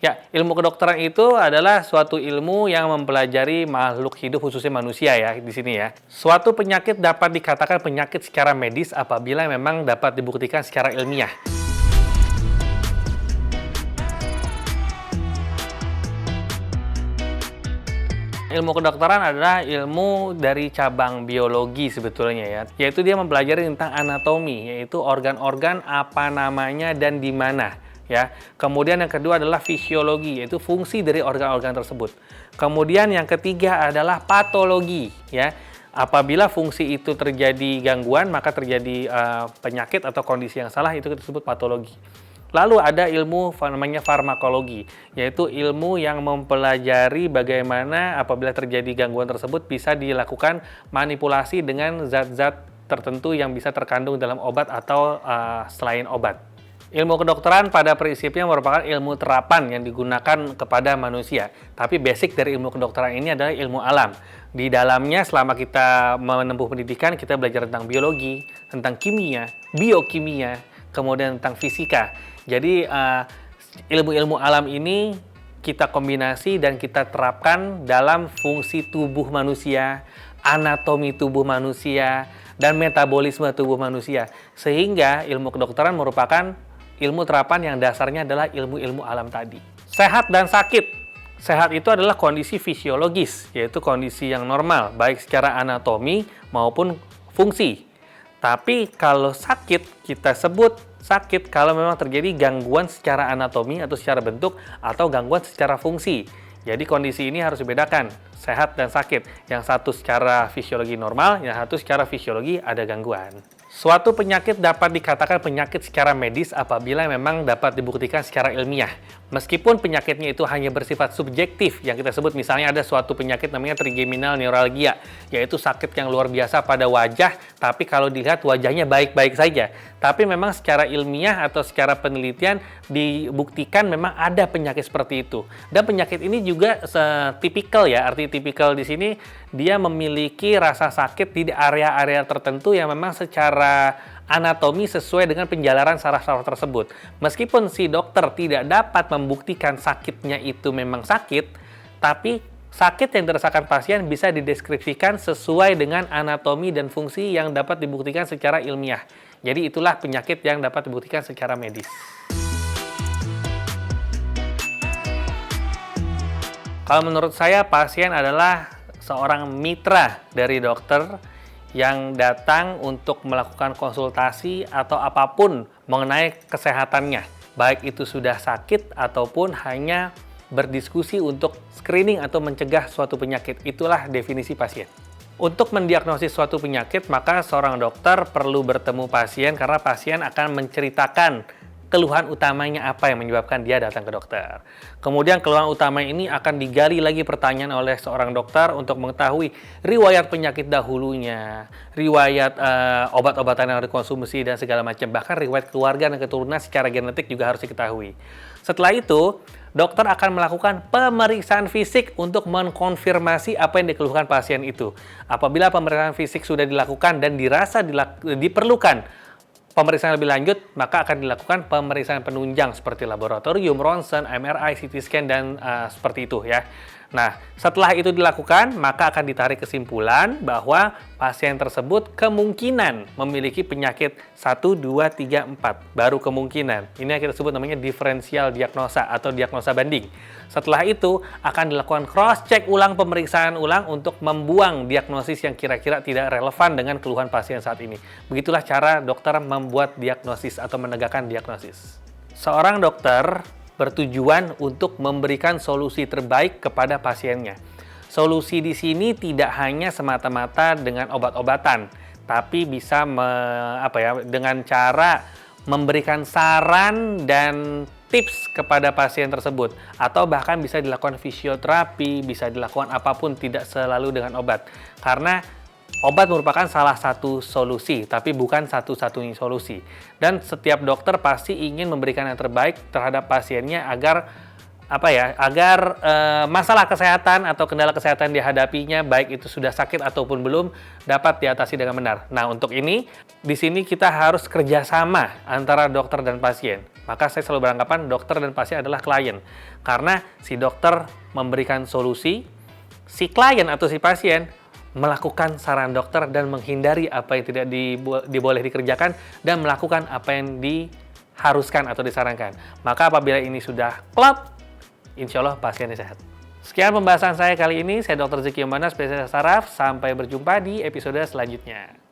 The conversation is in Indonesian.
Ya, ilmu kedokteran itu adalah suatu ilmu yang mempelajari makhluk hidup khususnya manusia ya di sini ya. Suatu penyakit dapat dikatakan penyakit secara medis apabila memang dapat dibuktikan secara ilmiah. Ilmu kedokteran adalah ilmu dari cabang biologi sebetulnya ya, yaitu dia mempelajari tentang anatomi, yaitu organ-organ apa namanya dan di mana ya. Kemudian yang kedua adalah fisiologi, yaitu fungsi dari organ-organ tersebut. Kemudian yang ketiga adalah patologi ya. Apabila fungsi itu terjadi gangguan, maka terjadi penyakit atau kondisi yang salah, itu disebut patologi. Lalu ada ilmu namanya farmakologi, yaitu ilmu yang mempelajari bagaimana apabila terjadi gangguan tersebut bisa dilakukan manipulasi dengan zat-zat tertentu yang bisa terkandung dalam obat atau selain obat. Ilmu kedokteran pada prinsipnya merupakan ilmu terapan yang digunakan kepada manusia. Tapi basic dari ilmu kedokteran ini adalah ilmu alam. Di dalamnya selama kita menempuh pendidikan, kita belajar tentang biologi, tentang kimia, biokimia, kemudian tentang fisika. Jadi ilmu-ilmu alam ini kita kombinasi dan kita terapkan dalam fungsi tubuh manusia, anatomi tubuh manusia, dan metabolisme tubuh manusia. Sehingga ilmu kedokteran merupakan ilmu terapan yang dasarnya adalah ilmu-ilmu alam tadi. Sehat dan sakit. Sehat itu adalah kondisi fisiologis, yaitu kondisi yang normal, baik secara anatomi maupun fungsi. Tapi kalau sakit, kita sebut sakit kalau memang terjadi gangguan secara anatomi atau secara bentuk atau gangguan secara fungsi. Jadi kondisi ini harus dibedakan, sehat dan sakit. Yang satu secara fisiologi normal, yang satu secara fisiologi ada gangguan. Suatu penyakit dapat dikatakan penyakit secara medis apabila memang dapat dibuktikan secara ilmiah. Meskipun penyakitnya itu hanya bersifat subjektif, yang kita sebut misalnya ada suatu penyakit namanya trigeminal neuralgia, yaitu sakit yang luar biasa pada wajah, tapi kalau dilihat wajahnya baik-baik saja. Tapi memang secara ilmiah atau secara penelitian dibuktikan memang ada penyakit seperti itu. Dan penyakit ini juga tipikal ya, arti tipikal di sini dia memiliki rasa sakit di area-area tertentu yang memang secara anatomi sesuai dengan penjalaran saraf-saraf tersebut. Meskipun si dokter tidak dapat membuktikan sakitnya itu memang sakit, tapi sakit yang dirasakan pasien bisa dideskripsikan sesuai dengan anatomi dan fungsi yang dapat dibuktikan secara ilmiah. Jadi itulah penyakit yang dapat dibuktikan secara medis. Kalau menurut saya, pasien adalah seorang mitra dari dokter yang datang untuk melakukan konsultasi atau apapun mengenai kesehatannya. Baik itu sudah sakit ataupun hanya berdiskusi untuk screening atau mencegah suatu penyakit. Itulah definisi pasien. Untuk mendiagnosis suatu penyakit, maka seorang dokter perlu bertemu pasien karena pasien akan menceritakan keluhan utamanya apa yang menyebabkan dia datang ke dokter. Kemudian keluhan utama ini akan digali lagi pertanyaan oleh seorang dokter untuk mengetahui riwayat penyakit dahulunya, riwayat obat-obatan yang dikonsumsi dan segala macam. Bahkan riwayat keluarga dan keturunan secara genetik juga harus diketahui. Setelah itu, dokter akan melakukan pemeriksaan fisik untuk mengkonfirmasi apa yang dikeluhkan pasien itu. Apabila pemeriksaan fisik sudah dilakukan dan dirasa diperlukan pemeriksaan lebih lanjut, maka akan dilakukan pemeriksaan penunjang seperti laboratorium, ronsen, MRI, CT scan, dan seperti itu ya. Nah, setelah itu dilakukan, maka akan ditarik kesimpulan bahwa pasien tersebut kemungkinan memiliki penyakit 1, 2, 3, 4. Baru kemungkinan. Ini yang kita sebut namanya diferensial diagnosa atau diagnosa banding. Setelah itu, akan dilakukan cross-check ulang, pemeriksaan ulang untuk membuang diagnosis yang kira-kira tidak relevan dengan keluhan pasien saat ini. Begitulah cara dokter membuat diagnosis atau menegakkan diagnosis. Seorang dokter bertujuan untuk memberikan solusi terbaik kepada pasiennya. Solusi di sini tidak hanya semata-mata dengan obat-obatan, tapi bisa dengan cara memberikan saran dan tips kepada pasien tersebut, atau bahkan bisa dilakukan fisioterapi, bisa dilakukan apapun, tidak selalu dengan obat. Karena obat merupakan salah satu solusi, tapi bukan satu-satunya solusi. Dan setiap dokter pasti ingin memberikan yang terbaik terhadap pasiennya agar masalah kesehatan atau kendala kesehatan dihadapinya, baik itu sudah sakit ataupun belum, dapat diatasi dengan benar. Nah, untuk ini, di sini kita harus kerjasama antara dokter dan pasien. Maka saya selalu beranggapan dokter dan pasien adalah klien. Karena si dokter memberikan solusi, si klien atau si pasien melakukan saran dokter dan menghindari apa yang tidak diboleh dikerjakan dan melakukan apa yang diharuskan atau disarankan. Maka apabila ini sudah klop, insya Allah pasiennya sehat. Sekian pembahasan saya kali ini. Saya Dr. Zeki Yombana, spesialis saraf. Sampai berjumpa di episode selanjutnya.